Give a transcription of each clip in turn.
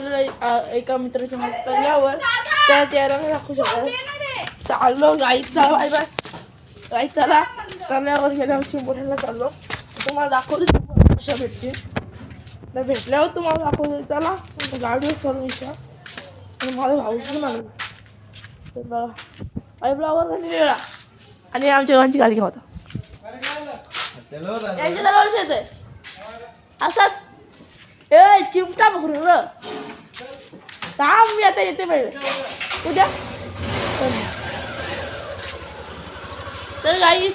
चाललेलो आहे एका मित्राच्या तळ्यावर, त्या चेहरा दाखवू शकतो. चाललो गाईचा बाय बाय. गाई चला तळ्यावर गेल्यावर चिंबोऱ्याला चाललो. तुम्हाला दाखवतो चिंबोऱ्या कशा भेटतील. तर भेटल्यावर तुम्हाला दाखवतो. चला गाडीवर चालू इच्छा आणि माझा भाऊ पण आलो. तर बघा आई ब्लॉगर वेळा आणि आमच्या गावांची गाडी घेऊ. यांच्या त्याला वर्षाच आहे असाच ए चिमटा पकडून थांब. मी आता येते पहिले उद्या. तर गाई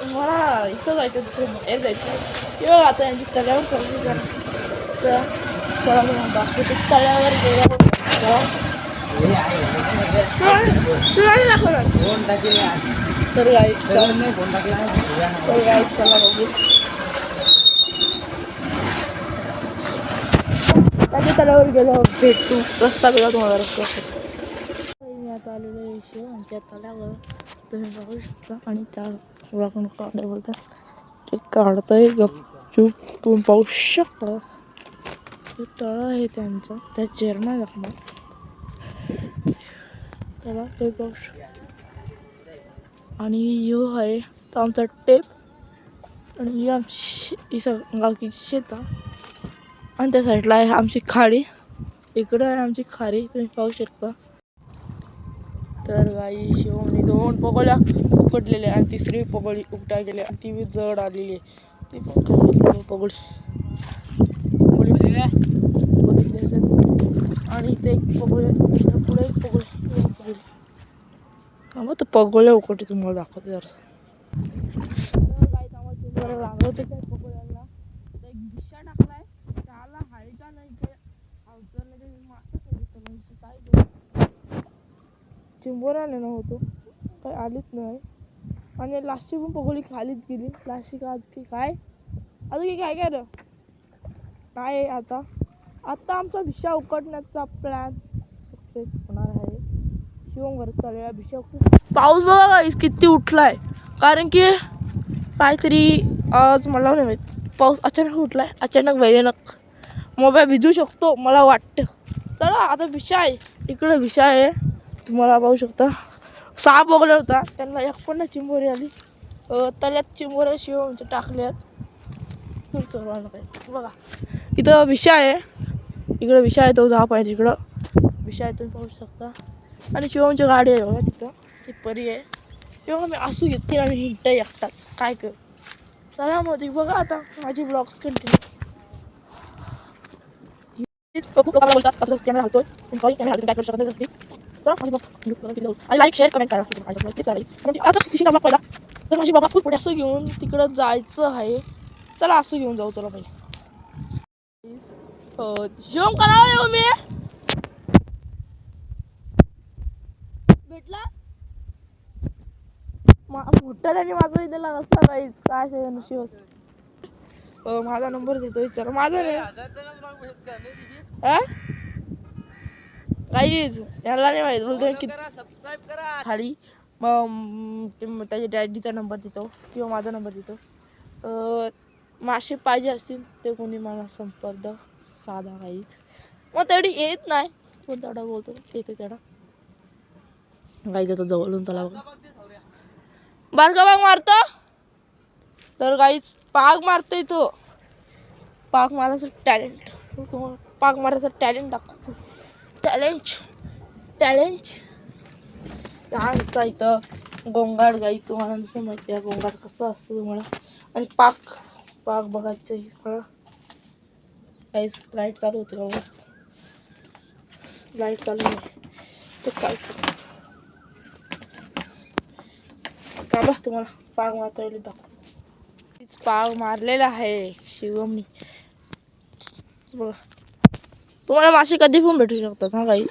मला इथं जायचं दुसरं बाहेर जायचं किंवा आता यांची तळ्यावर चालली जरा. तर चला मग दाखवते तळ्यावर गेल्यावर. तुला नाही दाखवणार तर गाई चला बघू. त्याच्या तळ्यावर गेलो भेटू. रस्ता गेला तुम्हाला रस्ता. मी आता आलेलो आहे शिव आमच्या तळ्यावर. तुम्ही बघू शकता आणि त्या पुराकडून काढे बोलतात ते काढतंय गपचूप. तुम्ही पाहू शकता हे तळं आहे त्यांचं. त्या चेअरना दाखवणार त्याला ते पाहू शकता. आणि यो आहे तो आमचा टेप आणि ही आमची गावकीची शेता आणि त्या साईडला आहे आमची खाडी. इकडं आहे आमची खाडी तुम्ही पाहू शकता. तर गाई शिवणी 2 पगोल्या उकडलेल्या आणि तिसरी पगोळी उकटा गेली आणि ती जड आलेली आहे. ती पण खाल्लेली पगोळी बघितली असेल. आणि ते एक पगोळे पुढे एक पगोळे मग तर पगोळ्या उकडते तुम्हाला दाखवते जरा. गाई आम्हाला लागवते त्या पगोळ्याला एक भिशा टाकलाय त्याला हायटा नाही ते काय चिंबोऱ्याने नव्हतो काही आलीच नाही. आणि लास्टची पण पगोळी खालीच गेली. लास्टची का आज की काय अजून काय काय रे काय आता आमचा भिशा उकडण्याचा प्लॅन सक्सेस होणार आहे. शिवंगर चाललेला भिशा खूप पाऊस बघा किती उठलाय. कारण की काहीतरी आज मला नाही माहीत पाऊस अचानक उठलाय. अचानक भयानक मोबाईल भिजू शकतो मला वाटतं. चला आता भिशा आहे इकडे भिशा आहे तुम्हाला पाहू शकता. 6 पगोल्या होता त्यांना एक पण चिंबोरी आली. तळ्यात चिंबोऱ्या शिवचे टाकल्यात. बघा इथं भिशा आहे. इकडं भिशा आहे तो 10 पाहिजे इकडं भिशा आहे तुम्ही पाहू शकता. आणि शिवमची गाडी आहे बघा तिथं ती परी आहे. तेव्हा मी असू घेतली आणि हिट एकटाच काय कर. चला मग बघा आता माझी ब्लॉग्स कंटिन्यू. बोलतात कॅमेरा घालतोय सॉरी कॅमेरा काय करू शकत नाही. आणि लाईक शेअर कमेंट करा. आता तिची नाव पहिला तर माझी बाबा खूप पुढे असं घेऊन तिकडं जायचं आहे. चला असं घेऊन जाऊ. चला पहिले शिवम करावं येऊ मी भेटला मोठा त्याने माझा दिला नसता काहीच काय शिव. माझा नंबर देतोय चला माझा नाही काहीच याला नाही माहीत बोलतोय की खाली. मग त्याच्या डॅडीचा नंबर देतो किंवा माझा नंबर देतो. मासे पाहिजे असतील ते कोणी मला संपर्क साधा काहीच मग तेवढी येत नाही पण तेवढा बोलतो येते तेवढा. गाईच आता जवळून त्याला बारका बाग मारतो. तर गाईच पाग मारतोय तो. पाग मारायचं टॅलेंट पाग मारायचं टॅलेंट दाखवतो. टॅलेंट लहान असता इथं गोंगाड गाई तुम्हाला नसं माहिती आहे गोंगाड कसं असतं तुम्हाला. आणि पाग बघायचं इकडं काहीच लाईट चालू होते बाबा. लाईट चालू आहे तर काय थांबा तुम्हाला पाग मारता येईल दाखव. पाग मारलेला आहे शिवमनी बघा. तुम्हाला मासे कधी पण भेटू शकतात हा काही.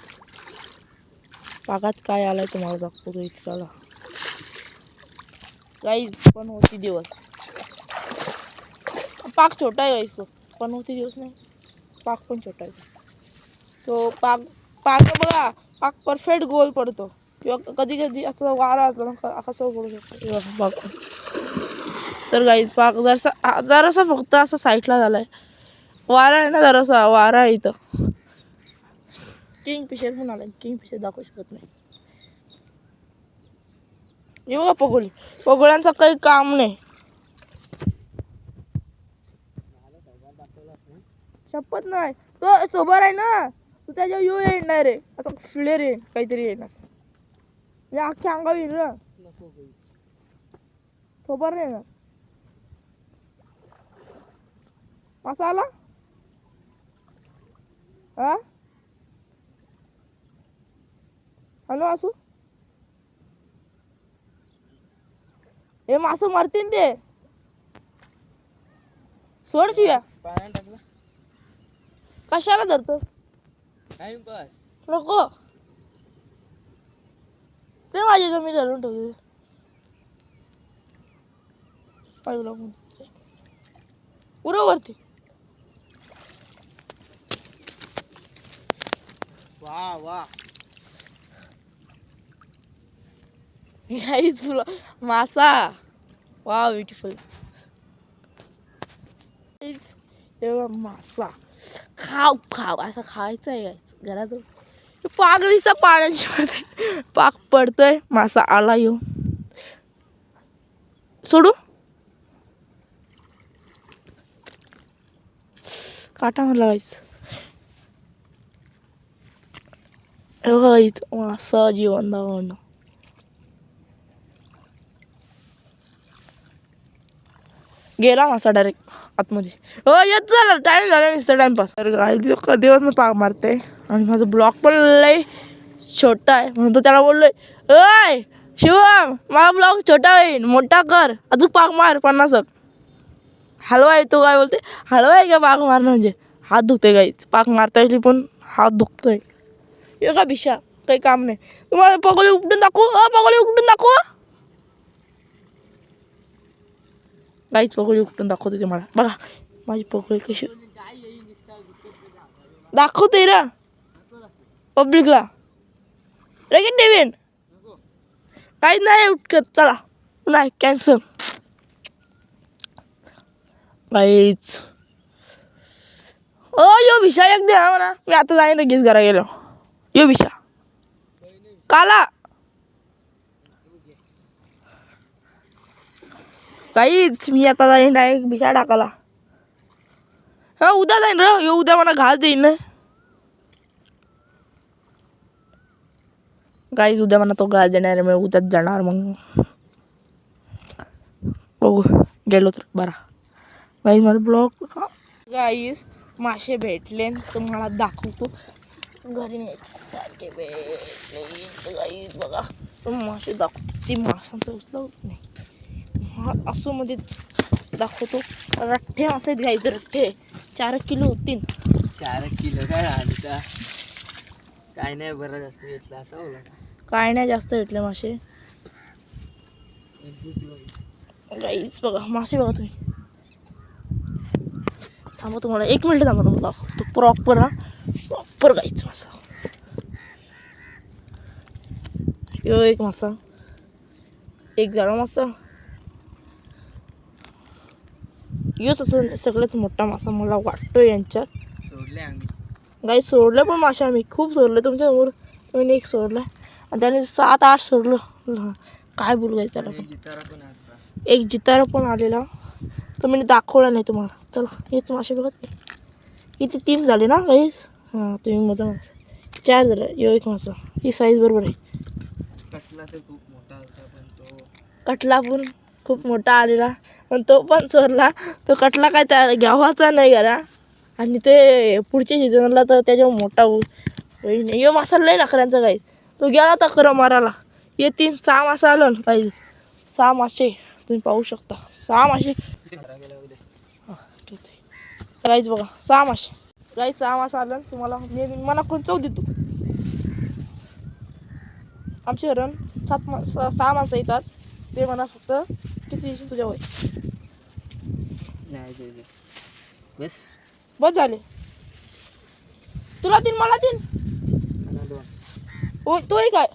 पागात काय आलाय तुम्हाला दाखवतो इथं चला. गाईज पण होती दिवस पाग छोटा आहे गाईस पण होती दिवस नाही पाग पण छोटा आहे. तो पाग बघा पाग परफेक्ट गोल पडतो किंवा कधी कधी असं वारा असला कसं पडू शकतो. तर गाईज पाग जरासा फक्त असं साईडला झालाय. वारा आहे ना जरासा वारा आहे इथं किंगफिशर पण आला. किंगफिशर दाखवू शकत नाही. हे बघा पगोली. पगोळ्यांचं काही काम नाही. शपथ नाही. तो सोबत आहे ना, तू त्याच्यावर येऊ येणार रे. असं फ्लेअर येईल काहीतरी येणार. म्हणजे अख्ख्या अंगावर येईल ना. सोबत नाही ना. मासा आला. हा हॅलो असू. हे मासं मरतील ते. सोड शिव्या. कशाला धरतो. नको ते माझे तर मी धरून ठेवले. बरोबरती. वा वा तुला मासा. वा ब्युटिफुल. मासा खाव खाव असं खायचं आहे घरात. पागळीचा पाण्याची पाक पडतोय. मासा आला येऊ. सोडू. काटा मला लावायचं. मासा जीवन दाखवणं. गेला मासा डायरेक्ट आतमध्ये. हो येत झाला. टाइम झाला नुसतं टाइमपास. तर दिवस ना पाक मारते. आणि माझं ब्लॉग पण लय छोटा आहे म्हणून तो त्याला बोललोय, अय शिवम माझा ब्लॉग छोटा होईल मोठा कर अजून पाक मार 50. हलवा आहे. तो काय बोलते हलवा आहे का पाक मारणं. म्हणजे हात दुखतोय गाईच. पाक मारता येईल पण हात दुखतोय. हे का भिशा काही काम नाही. तुम्हाला पगोली उपटून दाखवू. पगोली उपटून दाखवू. गाईच पगोली उपटून दाखवते ते मला. बघा माझी पगोली कशी दाखवते रे पब्लिकला. लगेच ठेवीन. काहीच नाही उठकत. चला नाही कॅन्सल. काहीच यो भिशा एक द्या म्हणा. मी आता जाईन लगेच घरा गेलो. यो भिशा काला काहीच. मी आता जाईन डायरेक्ट भिशा टाकाला. हा उद्या जाईन र. यो उद्या मला घास देईन ना. गाईज उद्या मला तो घास देणार. मी उद्याच जाणार. मग बघू गेलो तर बरा. गाईज मला ब्लॉग गाईज मासे भेटले तुम्हाला दाखवतो. घरी सारखे भेटले गाईज. बघा मासे दाखवतो. ती माशांचं उचलत नाही. असं मध्ये दाखवतो. रठ्ठे मासे गाईज. रठ्ठे 4 किलो होतील. 4 किलो काय आली का काय नाही. बरं जास्त घेतला असं बोला. काय नाही जास्त भेटले मासे गाईज. बघा मासे बघा तुम्ही. थांबा तुम्हाला 1 मिनिट थांबा. तुम्हाला तो प्रॉपर हा प्रॉपर गाईच मासा. यो एक मासा. एक जाळा मासा. योच असं सगळ्यात मोठा मासा मला वाटतो यांच्यात. सोडले आम्ही गाई. सोडलं पण मासे आम्ही खूप सोडले. तुमच्यासमोर तुम्ही एक सोडला आणि त्याने 7-8 सोडलं. काय बोलू गाई त्याला. एक जितारा पण आलेला तर मी दाखवला नाही तुम्हाला. चला हेच मासे बघत किती 3 झाले ना गाईज. हां तुम्ही मोठा मासा 4 झालं. यो एक मासा. ही साईज बरोबर आहे. कटला तर खूप मोठा होता पण तो कटला पण खूप मोठा आलेला पण तो पण चोरला. तो कटला काय त्या घ्यावाचा नाही घरा. आणि ते पुढच्या सीझनला तर त्याच्यावर मोठा होईल. यो मासा लय नखऱ्यांचा काही. तो गेला तर खरं मारायला. हे 3-6 मासा आलं ना काही. 6 मासे तुम्ही पाहू शकता. 6 मासे गाईज. बघा 6 मासे गाईज. 6 मासा आलं तुम्हाला. मी मला कोण 14 देतो. आमचे घरून 6 माणसं येतात. ते म्हणा फक्त किती दिवशी तुझ्या वय नाही बस बस झाले. तुला 3 मला 3. हो तो एक आहे.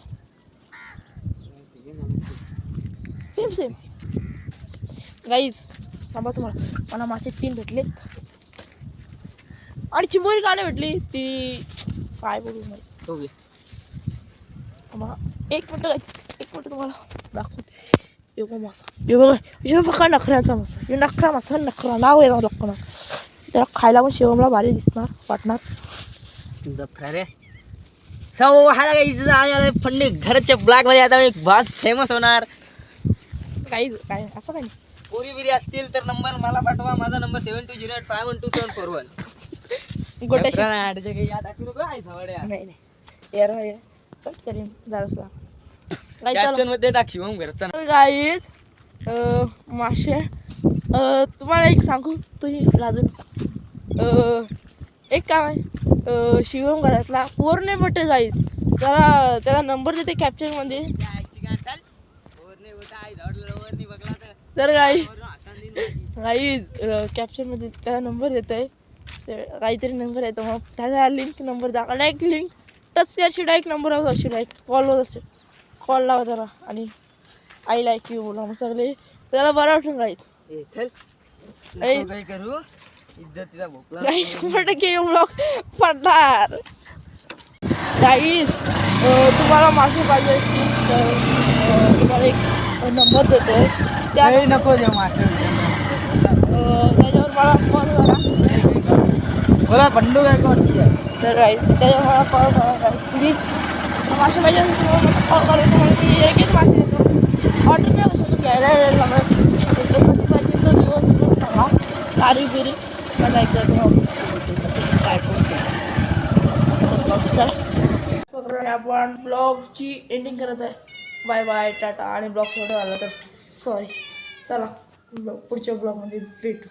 Same guys. थांबा तुम्हाला मला मासे 3 भेटलेत आणि चिंबोरी का नाही भेटली ती काय बोलू नाही. तो घे. एक मिनिट तुम्हाला दाखवते. यो बघ मासा, यो बघा, यो बघा नखऱ्याचा मासा, यो नखरा मासा, नखरा नाव आहे लागतो ना. त्याला खायला पण शिवमला भारी दिसणार वाटणार. जफरा रे सो हाला काही फंडी घरच्या ब्लॅक मध्ये आता एक बहुत फेमस होणार. काही काय असं काही पोरी बिरी असतील तर नंबर मला पाठवा. माझा नंबर 7208512741. गोट्याशी नाही नाही यार कट करीन जरासा. कॅप्शन मध्ये टाकशी मग घरचा. गाईज मासे तुम्हाला एक सांगू तुम्ही लाजून एक काम आहे शिवम घरातला पौर्णिमेटे जाईल त्याला नंबर देते कॅप्चरमध्ये. तर गाईज कॅप्चरमध्ये त्याला नंबर देत आहे काहीतरी नंबर येतो मग त्याचा लिंक नंबर दाखवा. डायरेक्ट लिंक टच अशी डायरेक्ट नंबर होत असेल डायरेक्ट कॉलवर असेल. कॉल लावा त्याला आणि आय लाईक यू बोला मग सगळे त्याला बरं वाटून राहील. काय करू इज्जतीचा भोपळा. गाईज 100% ब्लॉग पडणार. गाईज तुम्हाला मासे पाहिजे असतील तर तुम्हाला एक नंबर देतो त्या नको देऊ मासे. त्याच्यावर मला कॉल करा. बोला बंडू काय कोण तर गाईज त्याच्यावर मला कॉल करा गाईज प्लीज. मासे पाहिजे असेल तुम्हाला कॉल करा. तुम्हाला एकच मासे देतो. ऑर्डर नाही बसवतो घ्यायला लागणार. कधी पाहिजे तो दिवस सांगा तारीख बिरी मला एकदा काय आपण ब्लॉगची एंडिंग करत आहे. Bye bye tata. आणि ब्लॉग सोडून आला तर सॉरी. चला पुढच्या ब्लॉगमध्ये भेटू.